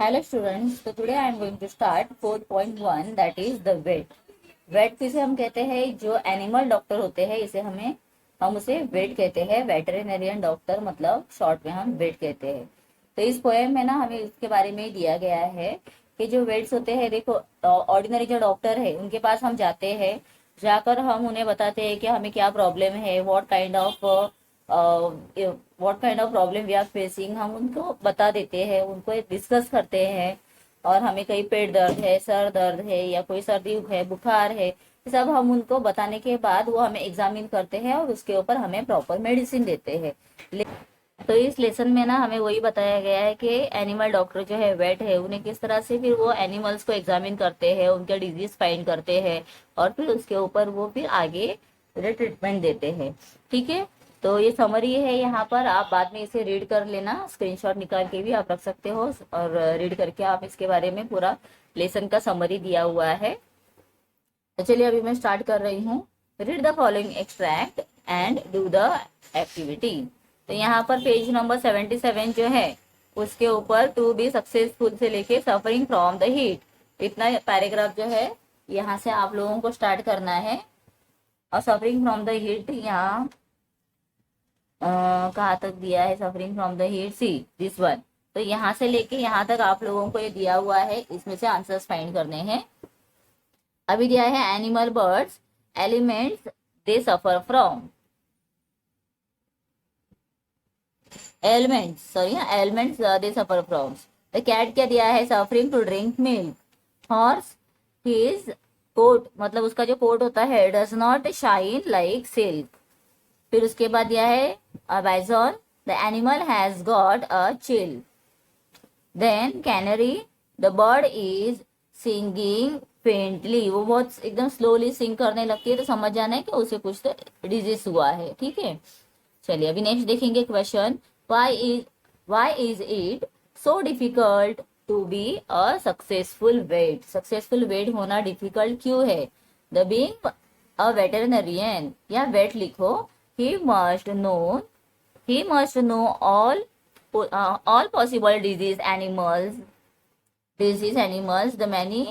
Hello students, so today I am going to start 4.1 that is the vet. Vet किसे हम कहते हैं? जो एनिमल डॉक्टर होते हैं इसे हम उसे वेट कहते हैं। वेटरिनरियन डॉक्टर मतलब शॉर्ट में हम वेट कहते हैं। तो इस पोएम में ना हमें इसके बारे में दिया गया है कि जो वेट्स होते हैं, देखो ऑर्डिनरी जो डॉक्टर है उनके पास हम जाते हैं, जाकर हम उन्हें बताते हैं कि हमें क्या प्रॉब्लम है, what kind of problem we are facing, हम उनको बता देते हैं, उनको डिस्कस करते हैं। और हमें कहीं पेट दर्द है, सर दर्द है या कोई सर्दी है, बुखार है, ये सब हम उनको बताने के बाद वो हमें एग्जामिन करते हैं और उसके ऊपर हमें प्रॉपर मेडिसिन देते हैं। तो इस लेसन में ना हमें वही बताया गया है कि एनिमल डॉक्टर जो है, वेट है, उन्हें किस तरह से फिर वो एनिमल्स को एग्जामिन करते हैं, उनका डिजीज फाइंड करते हैं और फिर उसके ऊपर वो फिर आगे ट्रीटमेंट देते हैं। ठीक है, तो ये समरी है यहाँ पर, आप बाद में इसे रीड कर लेना, स्क्रीनशॉट निकाल के भी आप रख सकते हो और रीड करके आप इसके बारे में पूरा लेसन का समरी दिया हुआ है। तो चलिए अभी मैं स्टार्ट कर रही हूँ। Read the following extract and do the activity. तो यहाँ पर पेज नंबर 77 जो है उसके ऊपर टू बी सक्सेसफुल से लेके सफरिंग फ्रॉम द हीट, इतना पैराग्राफ जो है यहाँ से आप लोगों को स्टार्ट करना है। और सफरिंग फ्रॉम द हीट यहाँ कहाँ तक दिया है? Suffering from the heat, see this one. तो यहाँ से लेके यहाँ तक आप लोगों को ये दिया हुआ है, इसमें से आंसर्स फाइंड करने हैं। अभी दिया है animal birds elements they suffer from, elements they suffer from. The cat क्या दिया है? Suffering to drink milk. Horse his coat, मतलब उसका जो कोट होता है, does not shine like silk. फिर उसके बाद दिया है bison, the animal has got a chill. Then canary, the bird is singing faintly, वो बहुत एकदम स्लोली सिंग करने लगती है, तो समझ जाना है कि उसे कुछ तो डिजीज हुआ है। ठीक है, चलिए अभी नेक्स्ट देखेंगे question. Why is it so difficult to be a successful vet? Successful vet होना डिफिकल्ट क्यों है? द बीइंग अ वेटरनरियन, या वेट लिखो। he must know he must know all possible disease animals the many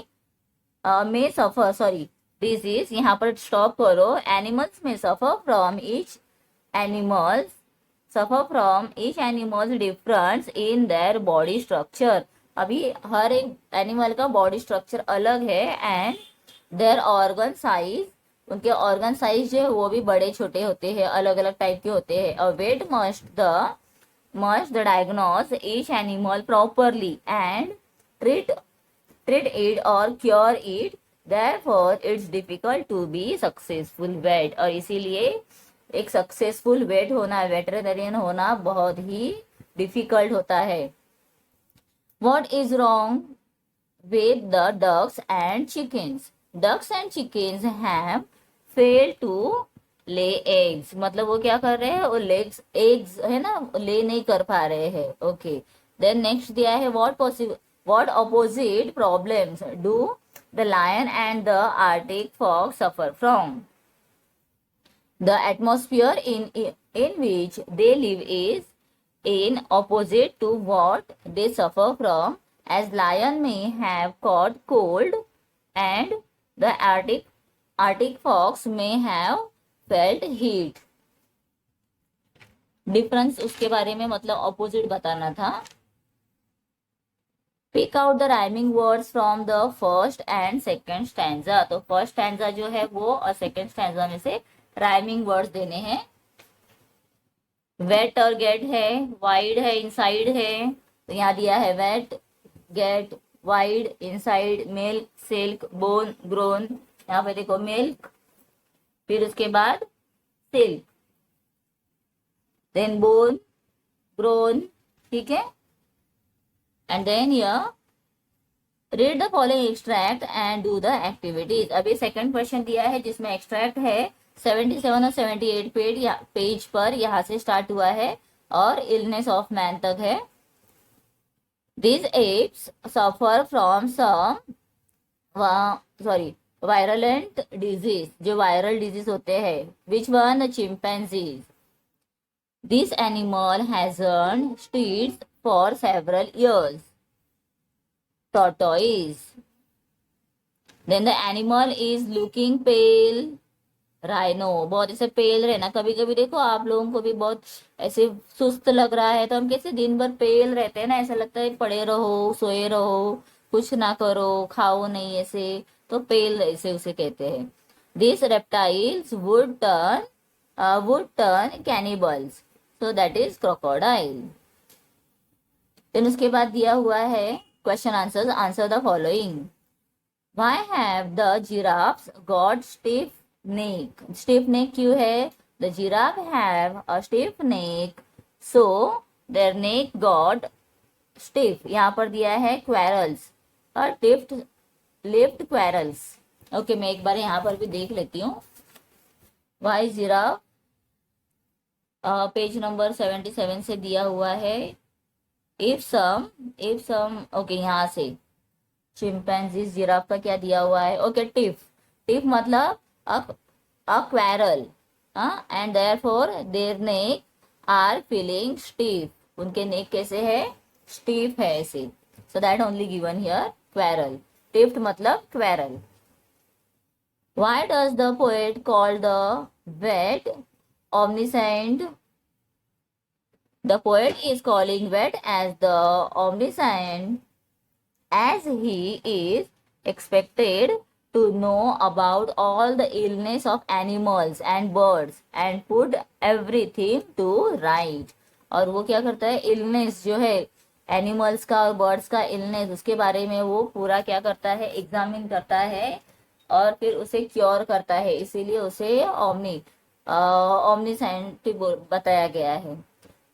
may suffer, sorry, disease यहाँ पर stop करो। Animals में suffer from each animal's difference in their body structure। अभी हर एक animal का body structure अलग है। एंड देयर ऑर्गन साइज, उनके ऑर्गन साइज जो है वो भी बड़े छोटे होते हैं, अलग अलग टाइप के होते हैं। और vet must the diagnose each animal properly and treat it और cure it, therefore its difficult to be successful vet. और इसीलिए एक सक्सेसफुल वेट होना, वेटरनरियन होना बहुत ही डिफिकल्ट होता है। What is wrong with the ducks and chickens? Ducks and chickens have failed to lay eggs, मतलब वो क्या कर रहे हैं? वो एग्स है ना, ले नहीं कर पा रहे हैं। ओके, देन नेक्स्ट दिया है what opposite problems do the lion and the arctic fox suffer from? The atmosphere in which they live is in opposite to what they suffer from, as lion may have caught cold and the arctic fox may have felt heat। Difference उसके बारे में मतलब opposite बताना था। Pick out the rhyming words from the first and second stanza. तो first stanza जो है वो और सेकेंड स्टैंजा में से राइमिंग वर्ड्स देने हैं। वेट और गेट है, वाइड है, इनसाइड है। तो यहाँ दिया है vet, get, wide, inside, milk, silk, bone, grown. यहाँ पे देखो मिल्क, फिर उसके बाद सिल्क, देन बोन, ग्रोन। ठीक है, एंड देन यह read the following extract and do the activities. अभी सेकंड क्वेश्चन दिया है जिसमें एक्सट्रैक्ट है 77 और 78 पेज पर, यहाँ से स्टार्ट हुआ है और इलनेस ऑफ मैन तक है। These apes suffer from some virulent disease, जो वायरल डिजीज होते हैं। Which one? Chimpanzees. This animal has earned steeds for several years. tortoise. Then the animal is looking pale. Rhino, बहुत ऐसे पेल रहना, कभी कभी देखो आप लोगों को भी बहुत ऐसे सुस्त लग रहा है तो हम कैसे दिन भर पेल रहते हैं ना, ऐसा लगता है पड़े रहो सोए रहो, कुछ ना करो खाओ नहीं, ऐसे तो पेल ऐसे उसे कहते हैं. This reptiles would turn cannibals, so that is crocodile. Then उसके बाद दिया हुआ है question answer. Answer the following. Why have the giraffes got stiff neck? Stiff neck क्यों है? The giraffe have a stiff neck, so their neck got stiff. यहाँ पर दिया है quarrels और lift quarrels. ओके, मैं एक बार यहाँ पर भी देख लेती हूँ. Why giraffe पेज नंबर 77 से दिया हुआ है. if some ओके, यहाँ से चिंपैंजी जिराफ का क्या दिया हुआ है. ओके, टिफ मतलब a quarrel, and therefore their neck are feeling stiff. उनके नेक कैसे है? स्टीफ है ऐसे. So that only given here quarrel. Tiff मतलब quarrel. Why does the poet call the vet omniscient? The poet is calling Vet as the omniscient as he is expected to know about all the illness of animals and birds and put everything to right. और वो क्या करता है? Illness जो है animals का और birds का इलनेस, उसके बारे में वो पूरा क्या करता है? एग्जामिन करता है और फिर उसे क्योर करता है. इसीलिए उसे ऑमनीसेंट बताया गया है.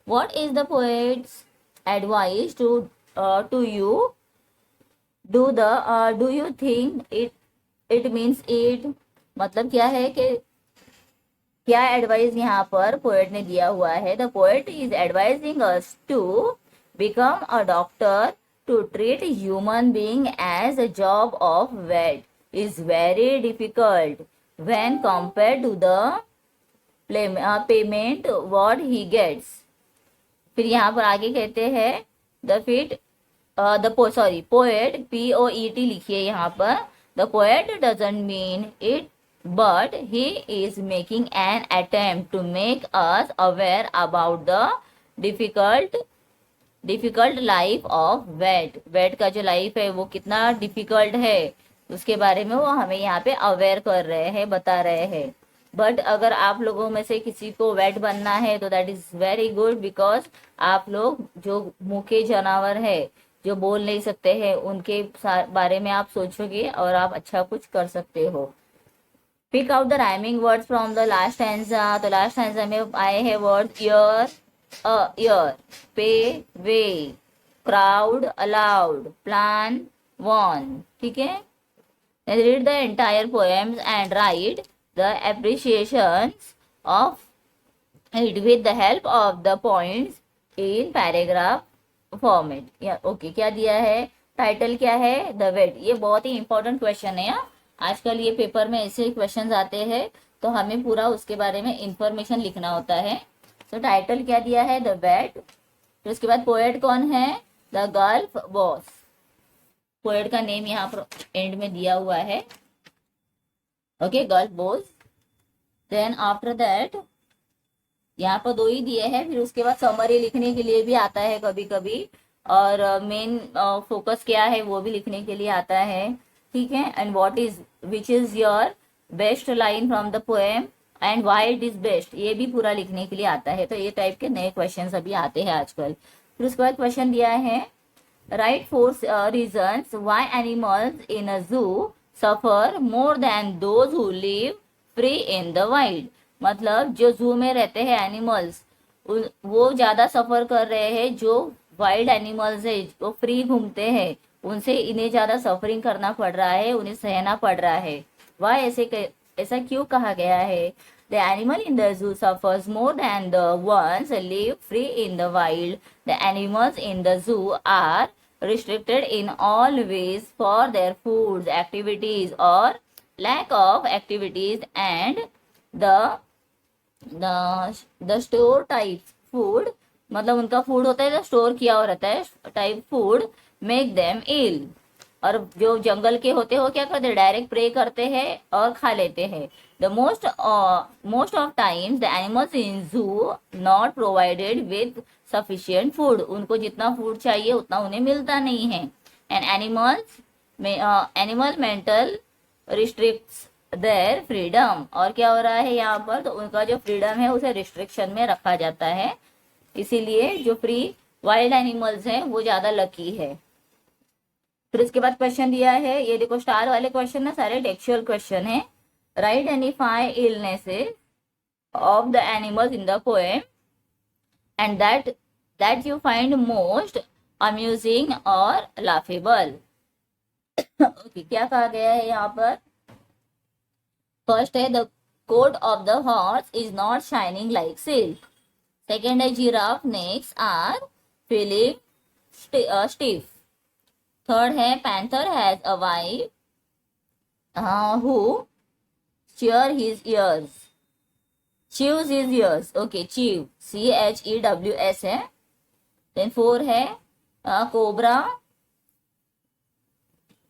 What is the poet's advice to you? Do you think it means it? मतलब क्या है कि क्या एडवाइस यहाँ पर पोएट ने दिया हुआ है. The poet is advising us to become a doctor, to treat human being as a job of vet is very difficult when compare to the payment what he gets. फिर यहाँ पर आगे कहते हैं पोएट POET लिखिए यहाँ पर. The poet doesn't mean it but he is making an attempt to make us aware about the difficult life of vet. Vet का जो लाइफ है वो कितना डिफिकल्ट है उसके बारे में वो हमें यहाँ पे अवेयर कर रहे हैं, बता रहे हैं. बट अगर आप लोगों में से किसी को वेट बनना है तो that is very good, because आप लोग जो मूके जानवर है जो बोल नहीं सकते हैं उनके बारे में आप सोचोगे और आप अच्छा कुछ कर सकते हो. Pick out the rhyming words from the last stanza. तो लास्ट स्टैंजा में आए हैं word year, pay, way, crowd, allowed, plan, one. ठीक है. Read the entire poems and write the appreciations of it with the help of the points in paragraph format. Okay, क्या दिया है? Title क्या है? The vet. ये बहुत ही important question है. आजकल ये पेपर में ऐसे क्वेश्चन आते हैं तो हमें पूरा उसके बारे में इंफॉर्मेशन लिखना होता है. तो टाइटल क्या दिया है? The vet. फिर उसके बाद पोएट कौन है? The gulf boss. पोएट का नेम यहाँ पर एंड में दिया हुआ है. Okay, gulf boss. Then after that यहाँ पर 2 ही दिए हैं. फिर उसके बाद समरी लिखने के लिए भी आता है कभी कभी, और मेन फोकस क्या है वो भी लिखने के लिए आता है. ठीक है. And which is your best line from the poem and why it is best, ये भी पूरा लिखने के लिए आता है. तो ये टाइप के नए क्वेश्चन अभी आते हैं आजकल. फिर उसके बाद क्वेश्चन दिया है write 4 reasons why animals in a zoo suffer more than those who live free in the wild. मतलब जो जू में रहते हैं एनिमल्स वो ज्यादा सफर कर रहे हैं. जो वाइल्ड एनिमल्स है वो फ्री घूमते हैं उनसे इन्हें ज्यादा सफरिंग करना पड़ रहा है, उन्हें सहना पड़ रहा है. वाह, ऐसा क्यों कहा गया है? The animal in the zoo suffers more than the ones live free in the wild. The animals in the zoo are restricted in all ways for their foods, activities or lack of activities, and the store type food, मतलब उनका food होता है जो store किया हुआ रहता है, type food make them इल. और जो जंगल के होते हो क्या करते हैं, डायरेक्ट प्रे करते हैं और खा लेते हैं। The most of times the animals in zoo not provided with sufficient food, उनको जितना फूड चाहिए उतना उन्हें मिलता नहीं है। And animal mental restricts their freedom, और क्या हो रहा है यहाँ पर, तो उनका जो फ्रीडम है उसे रिस्ट्रिक्शन में रखा जाता है, इसीलिए जो फ्री वाइल्ड एनिमल्स हैं वो ज्यादा लकी है। फिर उसके बाद क्वेश्चन दिया है, ये देखो स्टार वाले क्वेश्चन ना सारे टेक्सचुअल क्वेश्चन है। Write any 5 illnesses of the animals in the poem and that you find most amusing और लाफेबल। ओके, क्या कहा गया है यहाँ पर, फर्स्ट है the coat of the horse is not shining like silk. Second है giraffe necks are feeling stiff. Third है panther has a wife who chew his ears, chews his ears, okay, chew, CHEWS है। Then 4 है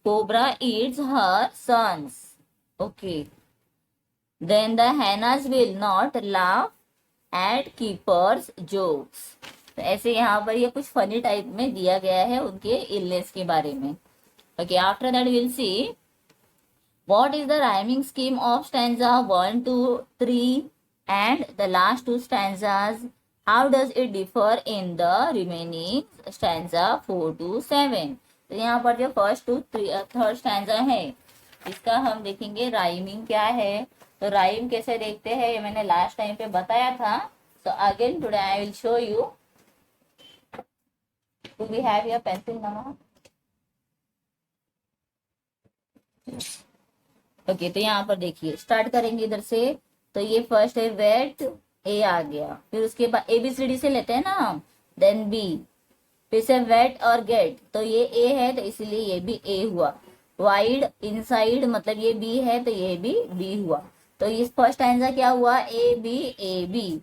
cobra eats her sons, okay। Then the hyenas will not laugh at keepers jokes। तो ऐसे यहाँ पर ये कुछ funny type में दिया गया है उनके इलनेस के बारे में। Okay, after that will see what is the rhyming scheme of stanza 1 to 3 and the last 2 stanzas, how does it differ in the remaining stanza 4 to 7। तो यहाँ पर जो फर्स्ट टू थर्ड स्टैंजा है इसका हम देखेंगे राइमिंग क्या है। तो राइम कैसे देखते हैं ये मैंने लास्ट टाइम पे बताया था। So again today I will show you। Do we have your pencil now? Okay, तो यहाँ पर देखिए स्टार्ट करेंगे इधर से। तो ये फर्स्ट है वेट, ए आ गया, फिर उसके बाद ABCD से लेते हैं ना हम, देन बी, फिर से वेट और गेट, तो ये ए है तो इसलिए ये भी ए हुआ। वाइड इनसाइड मतलब ये बी है तो ये भी बी हुआ। तो इस फर्स्ट स्टैंजा क्या हुआ, ए बी।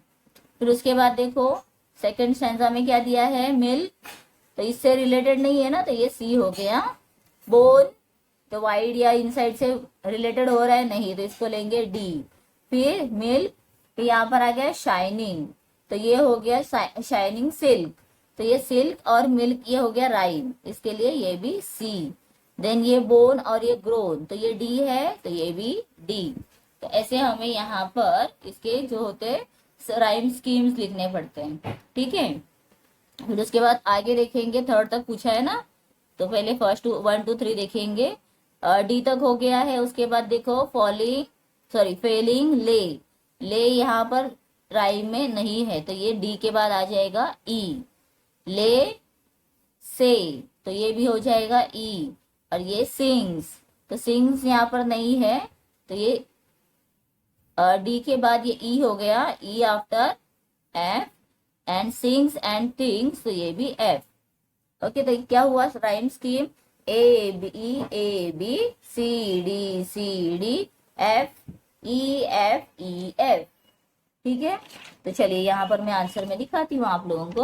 फिर उसके बाद देखो सेकंड स्टैंजा में क्या दिया है, मिल्क, तो इससे रिलेटेड नहीं है ना, तो ये सी हो गया। बोन तो वाइड या इनसाइड से रिलेटेड हो रहा है नहीं, तो इसको लेंगे डी। फिर मिल्क, तो यहाँ पर आ गया शाइनिंग, तो ये हो गया शाइनिंग सिल्क, तो ये सिल्क और मिल्क ये हो गया राइम, इसके लिए ये भी सी। देन ये बोन और ये ग्रोन, तो ये डी है तो ये भी डी। तो ऐसे हमें यहाँ पर इसके जो होते राइम स्कीम्स लिखने पड़ते हैं, ठीक है। फिर उसके बाद आगे देखेंगे, थर्ड तक पूछा है ना, तो पहले फर्स्ट 1 2 3 देखेंगे, डी तक हो गया है। उसके बाद देखो फेलिंग ले यहाँ पर राइम में नहीं है तो ये डी के बाद आ जाएगा ई। ले से, तो ये भी हो जाएगा ई। और ये सिंग्स, तो सिंग्स यहाँ पर नहीं है तो ये डी के बाद ये ई हो गया, E after F, and sings and things, तो ये भी एफ। ओके, तो क्या हुआ rhyme scheme, A B C D F E F, ठीक है। तो चलिए यहाँ पर मैं आंसर में दिखाती हूँ आप लोगों को।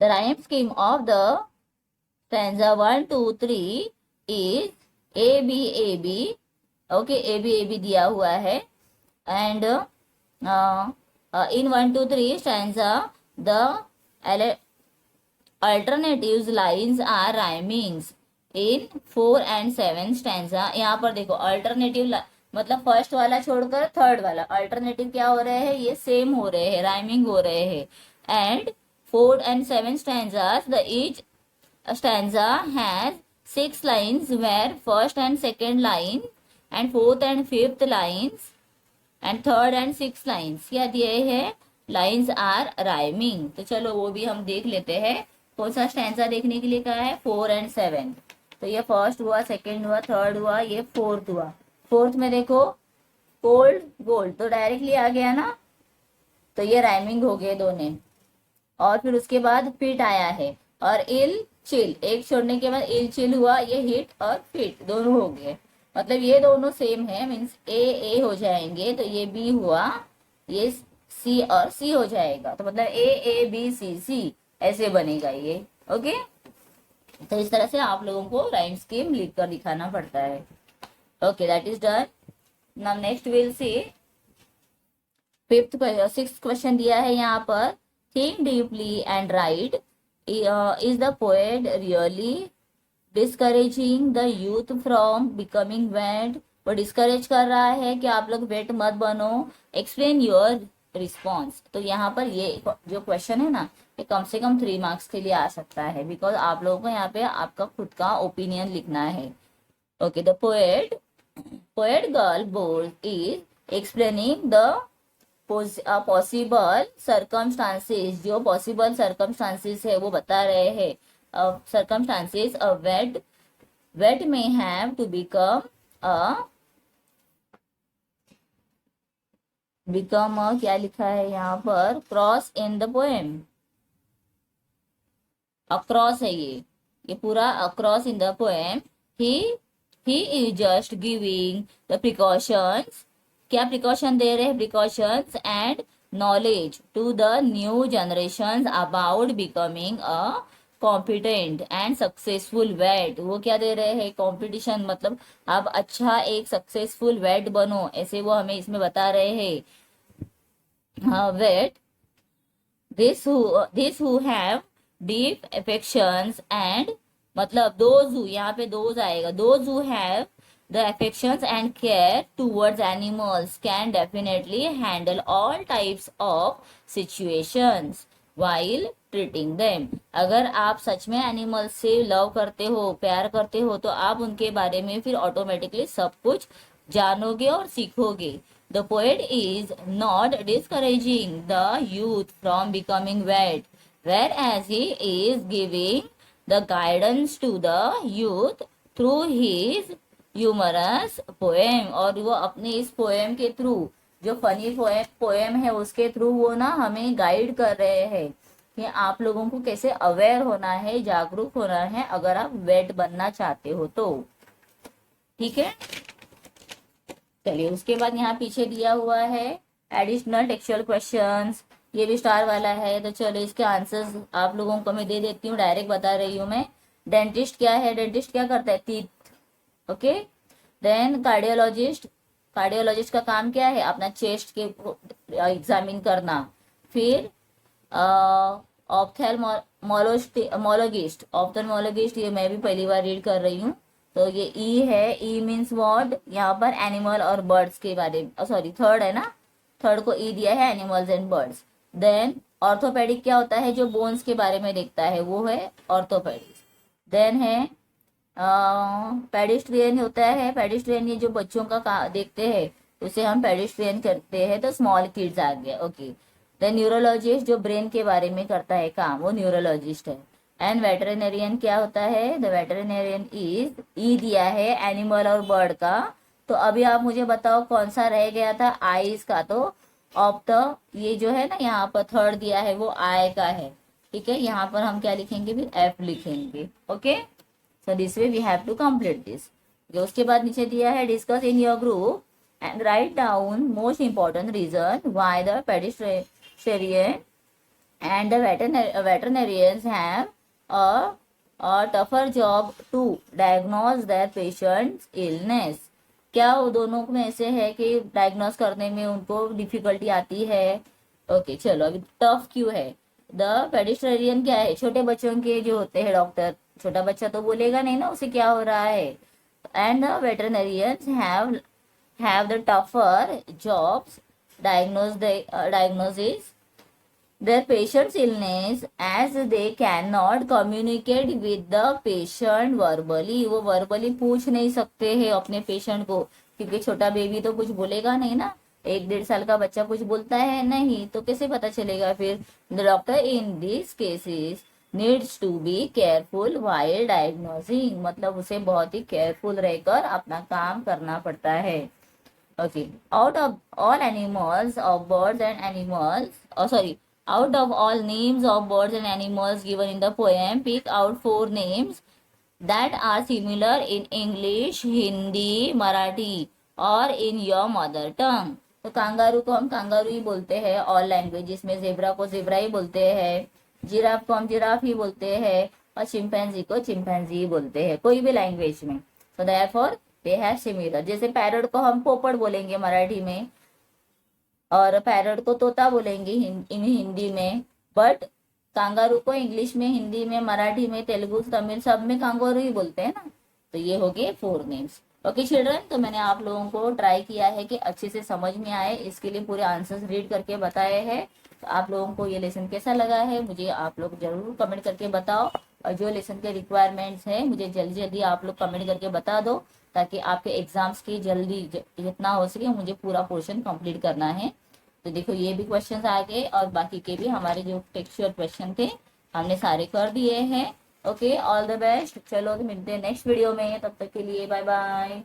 The rhyme scheme of the stanza 1 2 3 is A B, okay, A B दिया हुआ है। And in 1 2 3 stanza the alternatives lines are rhymings in 4 and 7 stanza। यहाँ पर देखो अल्टरनेटिव मतलब फर्स्ट वाला छोड़कर थर्ड वाला, अल्टरनेटिव क्या हो रहे हैं, ये सेम हो रहे हैं, राइमिंग हो रहे हैं। And 4 and 7 stanzas the each stanza has 6 lines where first and second line and fourth and fifth lines and third and sixth lines क्या दिए हैं, lines are rhyming। तो चलो वो भी हम देख लेते हैं। कौन सा स्टैंजा देखने के लिए कहा है, 4 and 7। तो ये फर्स्ट हुआ, सेकंड हुआ, थर्ड हुआ, ये फोर्थ हुआ। फोर्थ में देखो कोल्ड गोल्ड, तो डायरेक्टली आ गया ना, तो ये राइमिंग हो गए दोनों। और फिर उसके बाद फिट आया है, और इल चिल, एक छोड़ने के बाद इल चिल हुआ, ये हिट और फिट दोनों हो गए, मतलब ये दोनों सेम है, मीन्स ए हो जाएंगे, तो ये बी हुआ, ये सी और सी हो जाएगा, तो मतलब ए बी सी सी ऐसे बनेगा ये। ओके, तो इस तरह से आप लोगों को राइम स्कीम लिख कर दिखाना पड़ता है. Okay, that is done. Now next will see sixth question दिया है यहाँ पर. Think deeply and write. Is the poet really discouraging the youth from becoming vet. वो डिस्करेज कर रहा है कि आप लोग वेट मत बनो. Explain your response. तो यहाँ पर ये जो क्वेश्चन है ना, ये कम से कम 3 मार्क्स के लिए आ सकता है, बिकॉज आप लोगों को यहाँ पे आपका खुद का ओपिनियन लिखना है. Okay, the poet girl bold is explaining the possible circumstances. जो पॉसिबल सर्कमस्टांसेस है वो बता रहे हैं. सर्कमस्टांसेस अ वेट में हैव टू बिकम क्या लिखा है यहाँ पर, cross in the poem. Across है ये पूरा across in the poem. He is just giving the precautions. क्या प्रिकॉशन दे रहे हैं? Precautions and knowledge to the new generation about becoming a competent and successful wait. वो क्या दे रहे हैं? कॉम्पिटिशन, मतलब आप अच्छा एक सक्सेसफुल वेट बनो, ऐसे वो हमें इसमें बता रहे हैं. Vet this who have deep affections and, मतलब दोज हु, यहाँ पे दोज आएगा. Those who have the affections and care towards animals can definitely handle all types of situations while treating them. अगर आप सच में एनिमल्स से लव करते हो, प्यार करते हो, तो आप उनके बारे में फिर ऑटोमेटिकली सब कुछ जानोगे और सीखोगे. The poet is not discouraging the youth from becoming wet, whereas he is giving the guidance to the youth through his humorous poem. और वो अपने इस पोएम के थ्रू, जो फनी पोएम है उसके थ्रू वो ना हमें गाइड कर रहे हैं कि आप लोगों को कैसे अवेयर होना है, जागरूक होना है, अगर आप वेट बनना चाहते हो तो. ठीक है, चलिए उसके बाद यहाँ पीछे दिया हुआ है एडिशनल टेक्सचुअल क्वेश्चंस. ये भी स्टार वाला है, तो चलो इसके आंसर्स आप लोगों को मैं दे देती हूँ, डायरेक्ट बता रही हूँ मैं. डेंटिस्ट क्या है? डेंटिस्ट क्या करता है? टीथ. ओके. देन कार्डियोलॉजिस्ट का काम क्या है? अपना चेस्ट के एग्जामिन करना. फिर ऑप्थेल्मोलॉजिस्ट ये मैं भी पहली बार रीड कर रही हूँ. तो ये ई है. E means what? यहाँ पर एनिमल और बर्ड्स के बारे में, सॉरी थर्ड है ना, थर्ड को ई दिया है, animals and birds. Then orthopedic क्या होता है? जो बोन्स के बारे में देखता है वो है ऑर्थोपेडिक. देन है पेडिस्ट्रियन होता है. पेडिस्ट्रियन ये जो बच्चों का देखते हैं उसे हम पेडिस्ट्रियन करते हैं, तो स्मॉल किड्स आ गया. ओके. देन न्यूरोलॉजिस्ट जो ब्रेन के बारे में करता है काम, वो न्यूरोलॉजिस्ट है. एंड वेटरनेरियन क्या होता है? द वेटरनेरियन इज, ई दिया है एनिमल और बर्ड का. तो अभी आप मुझे बताओ कौन सा रह गया था? आईज का. तो ऑफ द, ये जो है ना यहाँ पर थर्ड दिया है वो आई का है. ठीक है, यहाँ पर हम क्या लिखेंगे? फिर एफ लिखेंगे. Okay, so this way we have to complete this. उसके बाद नीचे दिया है discuss in your group and write down most important reason why the pedestrian and the veterinarians have a tougher job to diagnose their patient's illness. क्या वो दोनों में से है कि डायग्नोस करने में उनको डिफिकल्टी आती है? ओके, चलो अभी टफ क्यों है? द पेडिस्ट्रियन क्या है? छोटे बच्चों के जो होते हैं डॉक्टर. छोटा बच्चा तो बोलेगा नहीं ना उसे क्या हो रहा है. And the veterinarians have the tougher jobs diagnosis their patient's illness as they cannot communicate with the patient verbally. वो verbally पूछ नहीं सकते हैं अपने पेशेंट को, क्योंकि छोटा बेबी तो कुछ बोलेगा नहीं ना. 1-1.5 साल का बच्चा कुछ बोलता है नहीं, तो कैसे पता चलेगा फिर? The doctor in this cases needs to be careful while diagnosing. मतलब उसे बहुत ही केयरफुल रहकर अपना काम करना पड़ता है. Okay. Out of all animals of birds and animals, out of all names of birds and animals given in the poem, pick out 4 names that are similar in English, Hindi, Marathi or in your mother tongue. तो kangaroo को हम kangaroo ही बोलते हैं all languages में. Zebra को zebra ही बोलते हैं. Giraffe को हम जिराफ ही बोलते हैं. और चिंपैंजी को चिंपैंजी बोलते हैं कोई भी लैंग्वेज में। So therefore they have similar. जैसे पैरट को हम पोपट बोलेंगे मराठी में, और पैरट को तोता बोलेंगे इन हिंदी में, बट कांगारू को इंग्लिश में, हिंदी में, मराठी में, तेलुगु, तमिल सब में कांगारू ही बोलते हैं ना। तो ये हो गए 4 नेम्स। ओके चिल्ड्रन, तो मैंने आप लोगों को ट्राई किया है कि अच्छे से समझ में आए, इसके लिए पूरे आंसर्स रीड करके बताए हैं। तो आप लोगों को ये लेसन कैसा लगा है मुझे आप लोग जरूर कमेंट करके बताओ, और जो लेसन के रिक्वायरमेंट्स है मुझे जल्दी जल्दी आप लोग कमेंट करके बता दो, ताकि आपके एग्जाम्स की जल्दी जितना हो सके मुझे पूरा पोर्शन कंप्लीट करना है। तो देखो ये भी क्वेश्चंस आ गए, और बाकी के भी हमारे जो टेक्सचुअल क्वेश्चन थे हमने सारे कर दिए हैं। Okay, all the best. चलो तो मिलते हैं नेक्स्ट वीडियो में, तब तक के लिए बाय बाय।